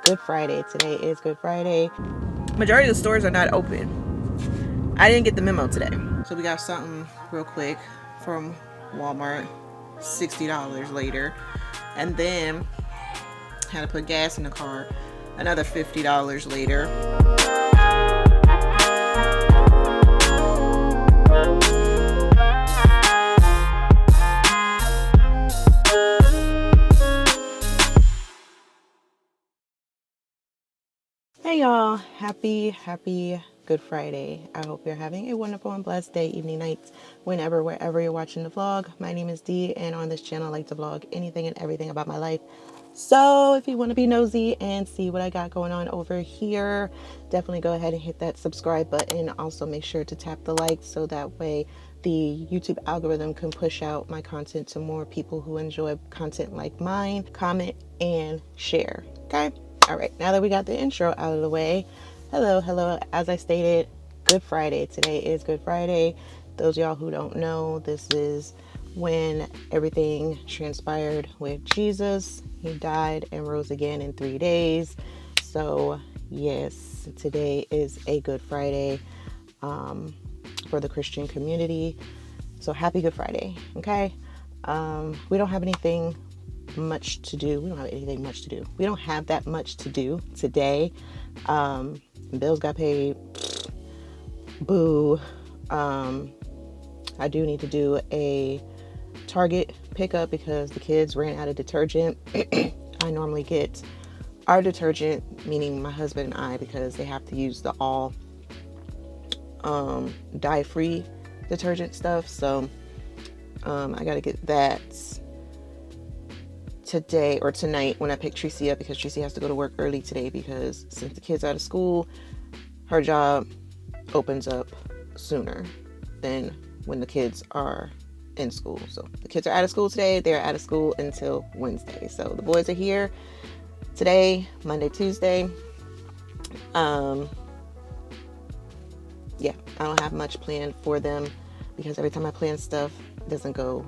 Good Friday. Today is Good Friday. Majority of the stores are not open. I didn't get the memo today. So we got something real quick from Walmart, $60 later. And then had to put gas in the car, another $50 later. Hey y'all, happy Good Friday. I hope you're having a wonderful and blessed day, evening, nights, wherever you're watching the vlog. My name is Dee, and on this channel I like to vlog anything and everything about my life. So if you want to be nosy and see what I got going on over here, definitely go ahead and hit that subscribe button. Also make sure to tap the like so that way the YouTube algorithm can push out my content to more people who enjoy content like mine. Comment and share. Okay? All right, now that we got the intro out of the way, hello. As I stated, Good Friday. Today is Good Friday. Those of y'all who don't know, this is when everything transpired with Jesus. He died and rose again in 3 days. So yes, today is a Good Friday for the Christian community. So happy Good Friday, okay? We don't have anything much to do. We don't have anything much to do. We don't have that much to do today. Bills got paid. Boo. I do need to do a Target pickup because the kids ran out of detergent. I normally get our detergent, meaning my husband and I, because they have to use the all dye-free detergent stuff. So I got to get that today or tonight when I pick Tracy up, because Tracy has to go to work early today because since the kids are out of school, her job opens up sooner than when the kids are in school. So the kids are out of school today. They're out of school until Wednesday. So the boys are here today, Monday, Tuesday. Yeah, I don't have much planned for them because every time I plan stuff, it doesn't go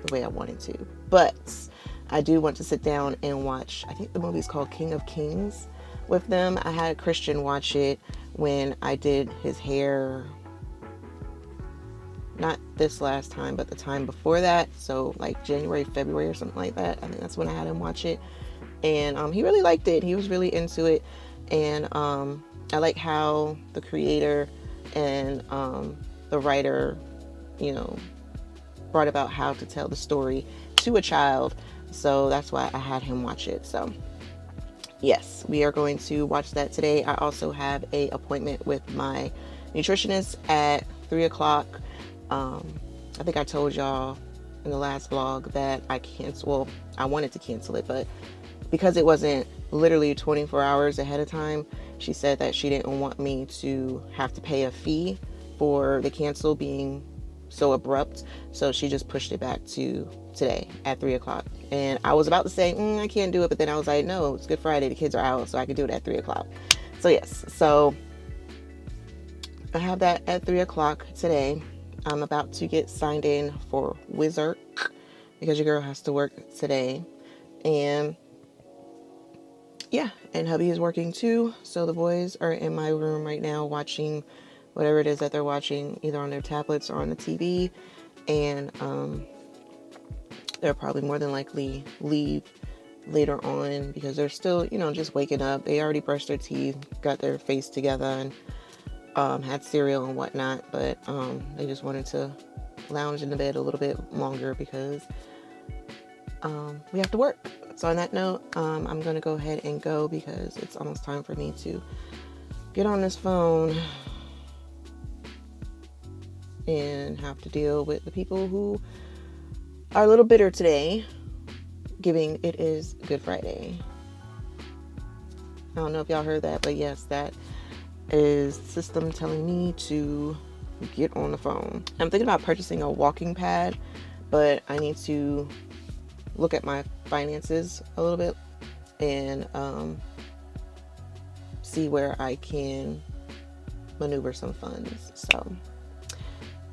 the way I want it to. But I do want to sit down and watch, I think the movie's called King of Kings with them. I had Christian watch it when I did his hair, not this last time, but the time before that. So like January, February or something like that. I think that's when I had him watch it. And he really liked it. He was really into it. And I like how the creator and the writer, brought about how to tell the story to a child. So that's why I had him watch it. So yes, we are going to watch that today. I also have a appointment with my nutritionist at 3 o'clock. I think I told y'all in the last vlog that I wanted to cancel it, but because it wasn't literally 24 hours ahead of time, she said that she didn't want me to have to pay a fee for the cancel being so abrupt. So she just pushed it back to today at 3 o'clock. And I was about to say, I can't do it. But then I was like, no, it's Good Friday. The kids are out, so I can do it at 3 o'clock. So yes, so I have that at 3 o'clock today. I'm about to get signed in for Wizard because your girl has to work today. And yeah, and hubby is working too. So the boys are in my room right now watching whatever it is that they're watching, either on their tablets or on the TV. And they'll probably more than likely leave later on because they're still, just waking up. They already brushed their teeth, got their face together, and had cereal and whatnot. But they just wanted to lounge in the bed a little bit longer because we have to work. So on that note, I'm going to go ahead and go because it's almost time for me to get on this phone and have to deal with the people who are a little bitter today, giving it is Good Friday. I don't know if y'all heard that, but yes, that is the system telling me to get on the phone. I'm thinking about purchasing a walking pad, but I need to look at my finances a little bit and see where I can maneuver some funds. So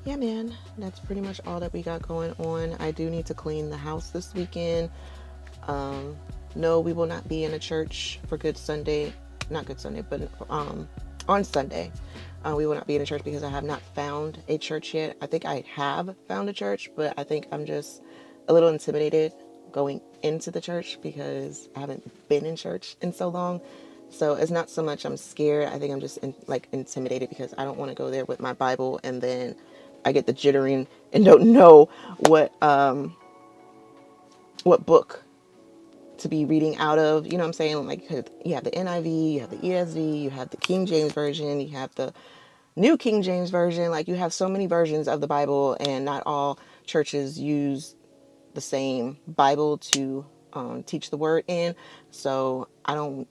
yeah, man, that's pretty much all that we got going on. I do need to clean the house this weekend. no, we will not be in a church for Good Sunday, not Good Sunday, but on Sunday. We will not be in a church because I have not found a church yet. I think I have found a church, but I think I'm just a little intimidated going into the church because I haven't been in church in so long. So it's not so much I'm scared. I think I'm just intimidated because I don't want to go there with my Bible and then I get the jittering and don't know what book to be reading out of. You know what I'm saying? Like, you have the NIV, you have the ESV, you have the King James Version, you have the New King James Version. Like, you have so many versions of the Bible, and not all churches use the same Bible to teach the word in. So I don't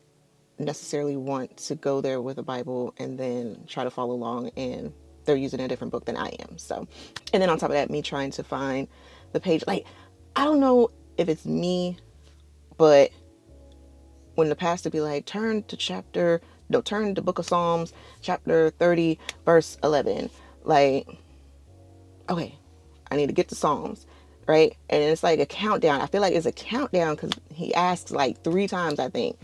necessarily want to go there with a Bible and then try to follow along and they're using a different book than I am. So, and then on top of that, me trying to find the page, like, I don't know if it's me, but when the pastor be like, turn to Book of Psalms, chapter 30, verse 11, like, okay, I need to get to Psalms, right? And it's like a countdown. I feel like it's a countdown because he asks like 3 times, I think.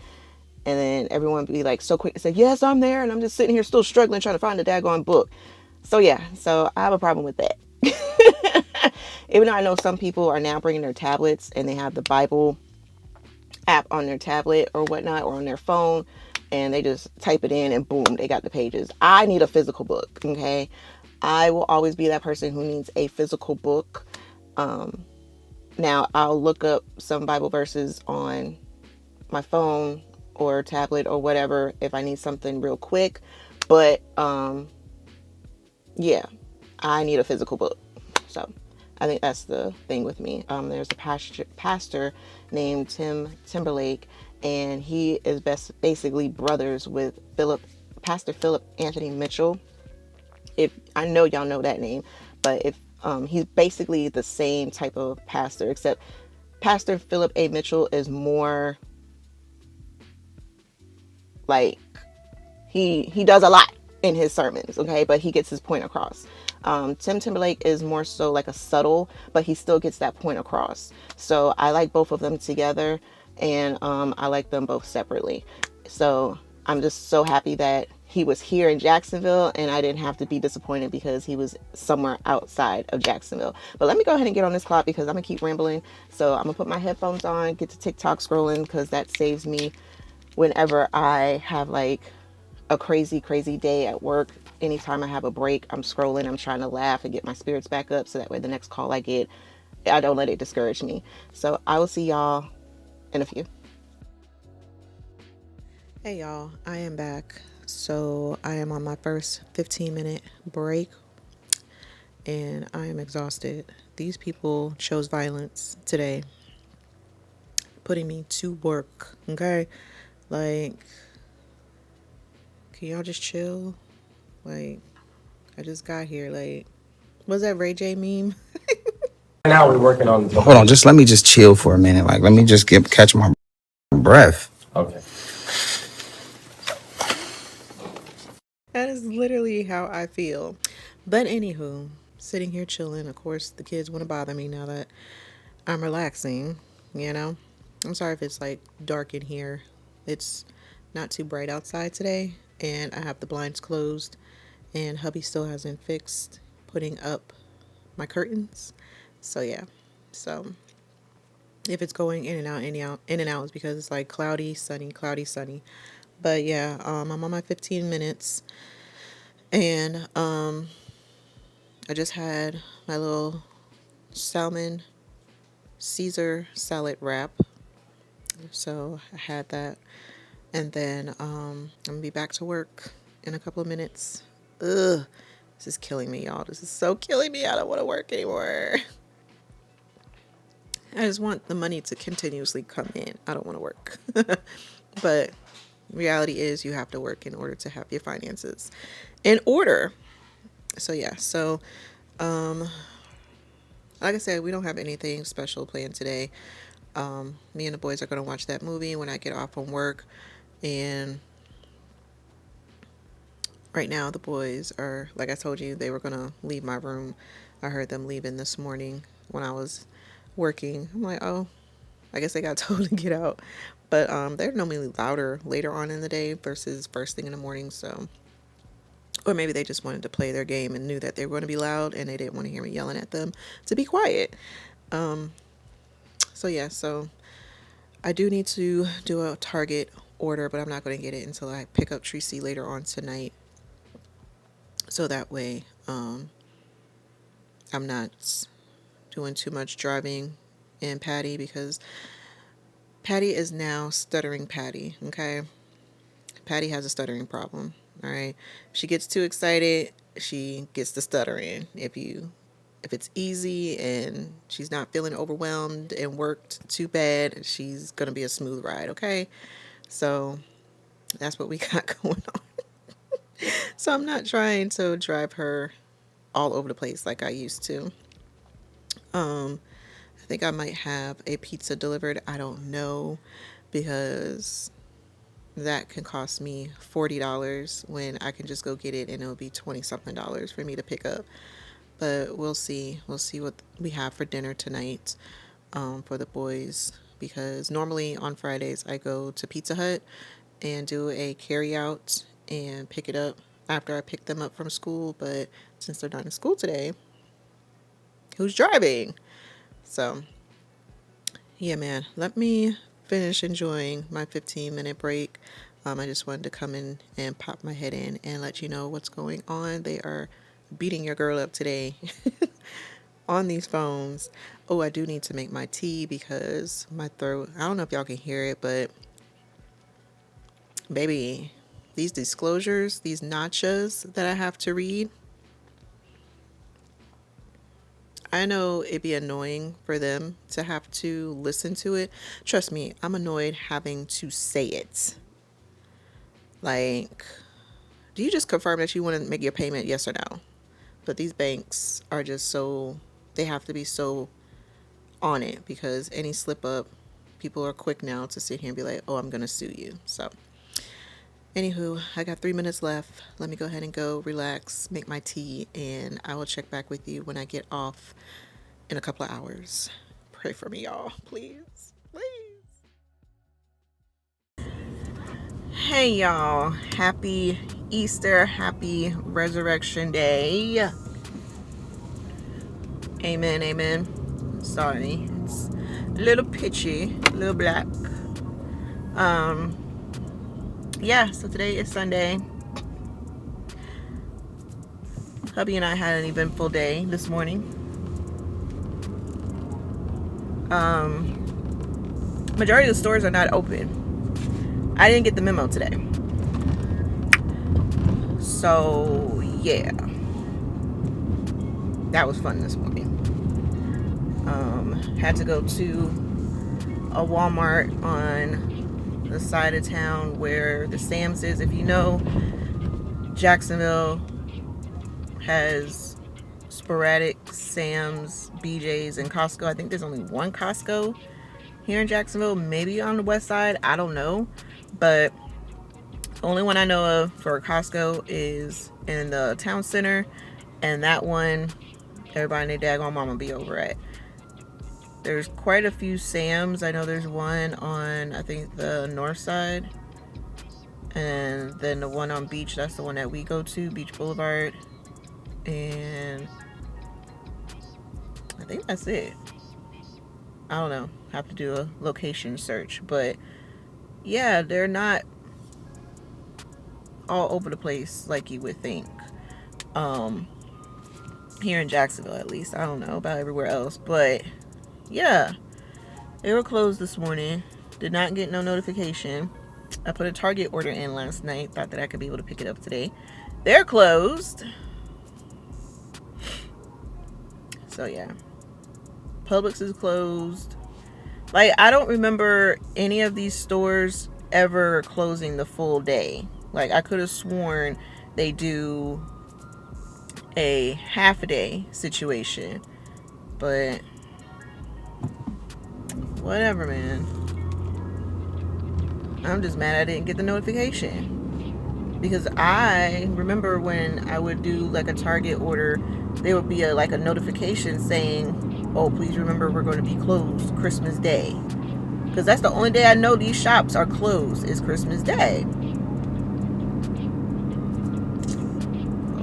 And then everyone be like so quick to say, yes, I'm there. And I'm just sitting here still struggling trying to find the daggone book. So yeah, so I have a problem with that. Even though I know some people are now bringing their tablets and they have the Bible app on their tablet or whatnot, or on their phone, and they just type it in and boom, they got the pages. I need a physical book, okay? I will always be that person who needs a physical book. Now, I'll look up some Bible verses on my phone or tablet or whatever if I need something real quick. But yeah, I need a physical book. So I think that's the thing with me. There's a pastor named Tim Timberlake, and he is basically brothers with Pastor Philip Anthony Mitchell. If I know y'all know that name, but if he's basically the same type of pastor, except Pastor Philip A. Mitchell is more like he does a lot in his sermons, okay, but he gets his point across. Tim Timberlake is more so like a subtle, but he still gets that point across. So I like both of them together, and I like them both separately. So I'm just so happy that he was here in Jacksonville and I didn't have to be disappointed because he was somewhere outside of Jacksonville. But let me go ahead and get on this clock because I'm gonna keep rambling. So I'm gonna put my headphones on, get to TikTok scrolling because that saves me whenever I have like a crazy day at work. Anytime I have a break, I'm scrolling, I'm trying to laugh and get my spirits back up so that way the next call I get, I don't let it discourage me. So I will see y'all in a few. Hey y'all, I am back. So I am on my first 15-minute break and I am exhausted. These people chose violence today, putting me to work, okay? Like, can y'all just chill? Like, I just got here. Like, was that Ray J meme? Now we're working on. Hold on, just let me just chill for a minute. Like, let me just catch my breath. Okay. That is literally how I feel. But anywho, sitting here chilling. Of course, the kids want to bother me now that I'm relaxing, you know? I'm sorry if it's like dark in here. It's not too bright outside today, and I have the blinds closed, and hubby still hasn't fixed putting up my curtains. So yeah. So if it's going in and out, in and out is because it's like cloudy, sunny, cloudy, sunny. But yeah, I'm on my 15 minutes, and I just had my little salmon Caesar salad wrap. So I had that, and then I'm gonna be back to work in a couple of minutes. Ugh, this is killing me, y'all. This is so killing me. I don't want to work anymore. I just want the money to continuously come in. I don't want to work. But reality is you have to work in order to have your finances in order. So yeah, so like I said, we don't have anything special planned today. Me and the boys are going to watch that movie when I get off from work. And right now the boys are, like I told you, they were going to leave my room. I heard them leaving this morning when I was working. I'm like, oh, I guess they got told to get out. But they're normally louder later on in the day versus first thing in the morning. So, or maybe they just wanted to play their game and knew that they were going to be loud and they didn't want to hear me yelling at them to be quiet. Um, so yeah, so I do need to do a Target order, but I'm not going to get it until I pick up Tracy later on tonight. So that way, I'm not doing too much driving in Patty because Patty is now stuttering Patty, okay? Patty has a stuttering problem, all right? If she gets too excited, she gets the stuttering. If it's easy and she's not feeling overwhelmed and worked too bad, she's going to be a smooth ride, okay? So that's what we got going on. So I'm not trying to drive her all over the place like I used to. I think I might have a pizza delivered. I don't know because that can cost me $40 when I can just go get it and it'll be 20 something dollars for me to pick up. But we'll see. We'll see what we have for dinner tonight for the boys because normally on Fridays I go to Pizza Hut and do a carry out and pick it up after I pick them up from school. But since they're not in school today, who's driving? So yeah, man, let me finish enjoying my 15-minute break. I just wanted to come in and pop my head in and let you know what's going on. They are beating your girl up today on these phones. Oh, I do need to make my tea because my throat, I don't know if y'all can hear it, but baby, these disclosures, these nachas that I have to read, I know it'd be annoying for them to have to listen to it. Trust me, I'm annoyed having to say it. Like, do you just confirm that you want to make your payment? Yes or no? But these banks are just so, they have to be so on it because any slip up, people are quick now to sit here and be like, oh, I'm going to sue you. So, anywho, I got 3 minutes left. Let me go ahead and go relax, make my tea, and I will check back with you when I get off in a couple of hours. Pray for me, y'all. Please. Please. Hey, y'all. Happy Easter. Happy Resurrection Day. Amen. Amen. Sorry. It's a little pitchy, a little black. Yeah, so today is Sunday. Hubby and I had an eventful day this morning. Majority of the stores are not open. I didn't get the memo today. So, yeah. That was fun this morning. Had to go to a Walmart on the side of town where the Sam's is. If you know, Jacksonville has sporadic Sam's, BJ's, and Costco. I think there's only one Costco here in Jacksonville, maybe on the west side. I don't know. But the only one I know of for Costco is in the town center. And that one, everybody and their daggone mama be over at. There's quite a few Sam's. I know there's one on, I think, the north side. And then the one on Beach, that's the one that we go to, Beach Boulevard. And I think that's it. I don't know. Have to do a location search. But yeah, they're not all over the place like you would think. Here in Jacksonville, at least. I don't know about everywhere else. But yeah, they were closed this morning. Did not get no notification. I put a Target order in last night. Thought that I could be able to pick it up today. They're closed. So yeah, Publix is closed. Like, I don't remember any of these stores ever closing the full day. Like, I could have sworn they do a half a day situation. But whatever, man. I'm just mad I didn't get the notification. Because I remember when I would do like a Target order, there would be like a notification saying, oh, please remember we're going to be closed Christmas Day. because that's the only day I know these shops are closed is Christmas Day.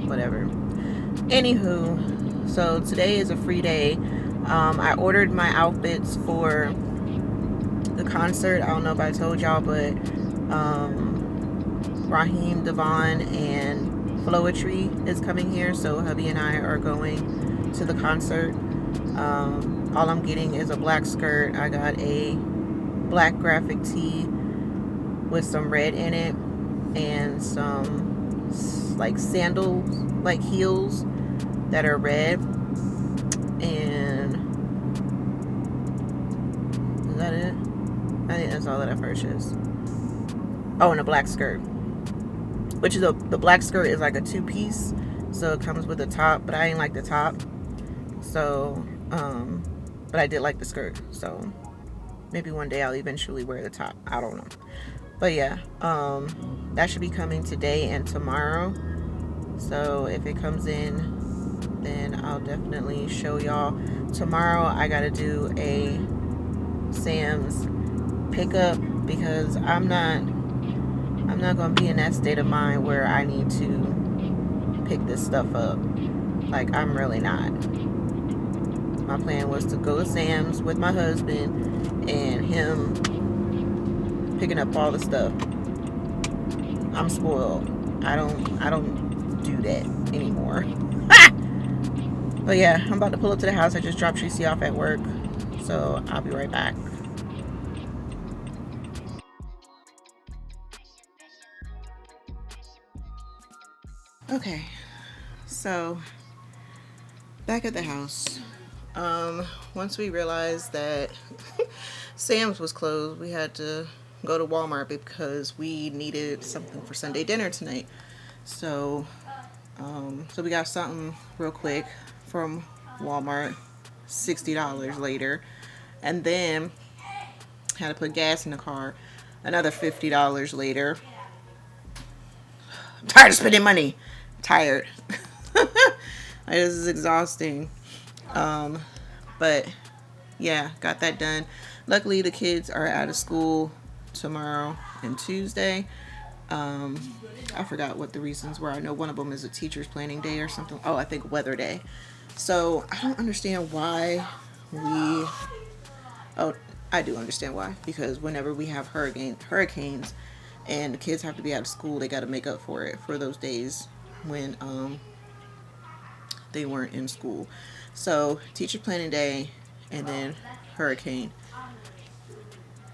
Whatever. Anywho, so today is a free day. I ordered my outfits for the concert. I don't know if I told y'all, but Raheem Devon and Floetry is coming here, so hubby and I are going to the concert. All I'm getting is a black skirt. I got a black graphic tee with some red in it and some like sandals, like heels that are red. And is that it? I think that's all that I purchased. Oh, and a black skirt, which is the black skirt is like a 2-piece, so it comes with a top, but I ain't like the top. So but I did like the skirt, so maybe one day I'll eventually wear the top. I don't know. But yeah, that should be coming today and tomorrow. So if it comes in, then I'll definitely show y'all. Tomorrow I gotta do a Sam's pickup because I'm not gonna be in that state of mind where I need to pick this stuff up. Like, I'm really not. My plan was to go to Sam's with my husband and him picking up all the stuff. I'm spoiled. I don't do that anymore. But yeah, I'm about to pull up to the house. I just dropped Tracy off at work, so I'll be right back. Okay, so back at the house. Once we realized that Sam's was closed, we had to go to Walmart because we needed something for Sunday dinner tonight. So we got something real quick from Walmart, $60 later, and then had to put gas in the car, another $50 later. I'm tired of spending money. I'm tired. This is exhausting. But yeah, got that done. Luckily, the kids are out of school tomorrow and Tuesday. I forgot what the reasons were. I know one of them is a teacher's planning day or something. Oh, I think weather day. So I don't understand why oh, I do understand why. Because whenever we have hurricanes and the kids have to be out of school, they got to make up for it for those days when they weren't in school. So teacher planning day and then hurricane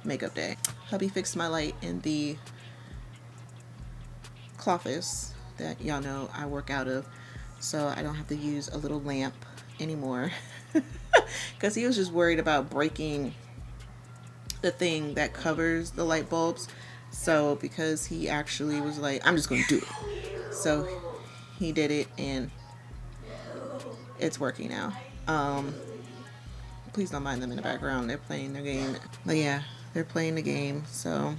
makeup day. Hubby fixed my light in the cloffice that y'all know I work out of, so I don't have to use a little lamp anymore. Because he was just worried about breaking the thing that covers the light bulbs. So because he actually was like, I'm just going to do it. So he did it and it's working now. Please don't mind them in the background. They're playing their game. But yeah, they're playing the game. So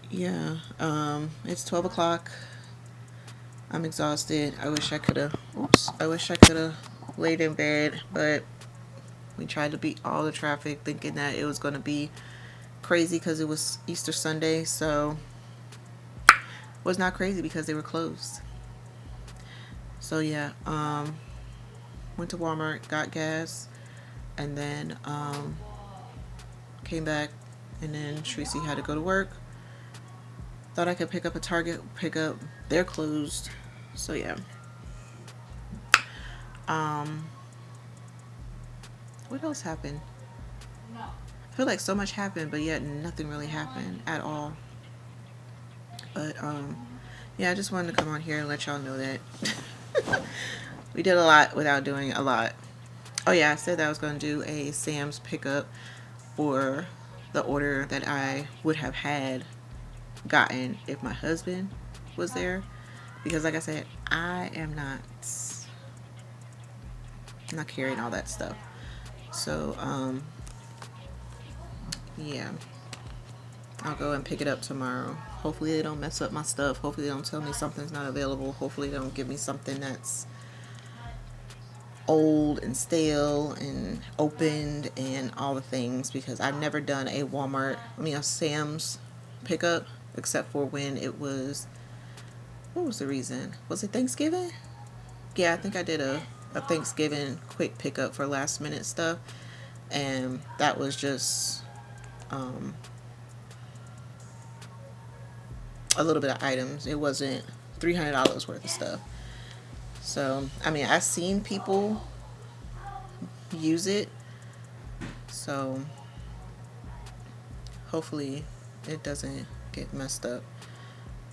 yeah, it's 12 o'clock. I'm exhausted. I wish I could have laid in bed, but we tried to beat all the traffic thinking that it was going to be crazy because it was Easter Sunday. So it was not crazy because they were closed. So yeah, went to Walmart, got gas, and then came back, and then Tracy had to go to work. Thought I could pick up a Target pickup. They're closed. So yeah. What else happened? I feel like so much happened, but yet nothing really happened at all. But yeah, I just wanted to come on here and let y'all know that we did a lot without doing a lot. Oh yeah, I said that I was going to do a Sam's pickup for the order that I would have had gotten if my husband was there, because like I said, I am not carrying all that stuff. So yeah, I'll go and pick it up tomorrow. Hopefully they don't mess up my stuff. Hopefully they don't tell me something's not available. Hopefully they don't give me something that's old and stale and opened and all the things, because I've never done a Sam's pickup except for when it was, what was the reason? Was it Thanksgiving? Yeah, I think I did a Thanksgiving quick pickup for last minute stuff, and that was just um, a little bit of items. It wasn't $300 worth of stuff. So, I mean, I've seen people use it, so hopefully it doesn't get messed up.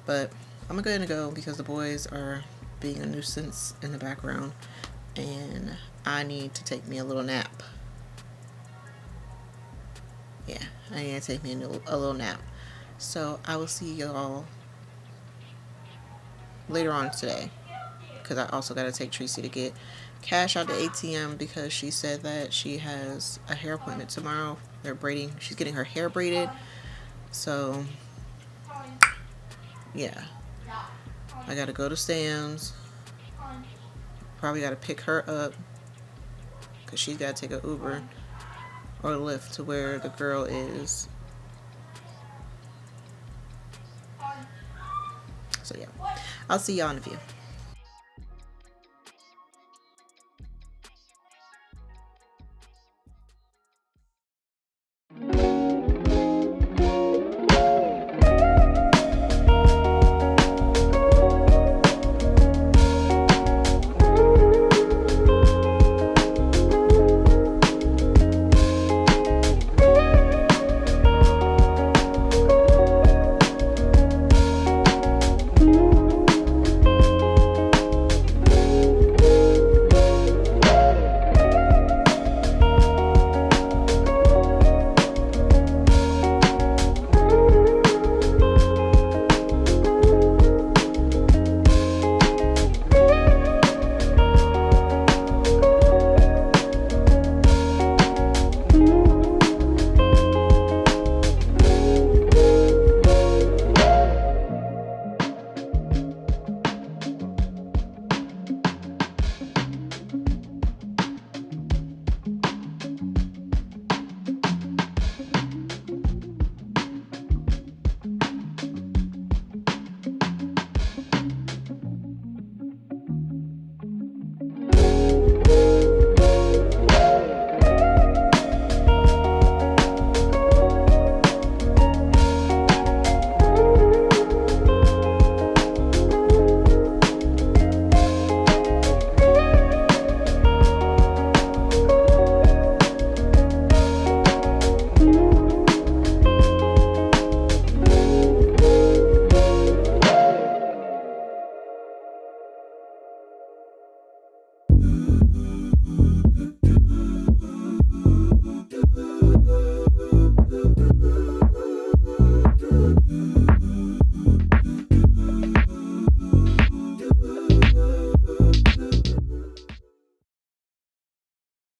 But I'm going to go because the boys are being a nuisance in the background, and I need to take me a little nap. Yeah, I need to take me a little nap. So I will see y'all later on today, because I also got to take Tracy to get cash out the ATM because she said that she has a hair appointment tomorrow. They're braiding. She's getting her hair braided. So, yeah. I got to go to Sam's. Probably got to pick her up because she's got to take an Uber or Lyft to where the girl is. So, yeah. I'll see y'all in a few.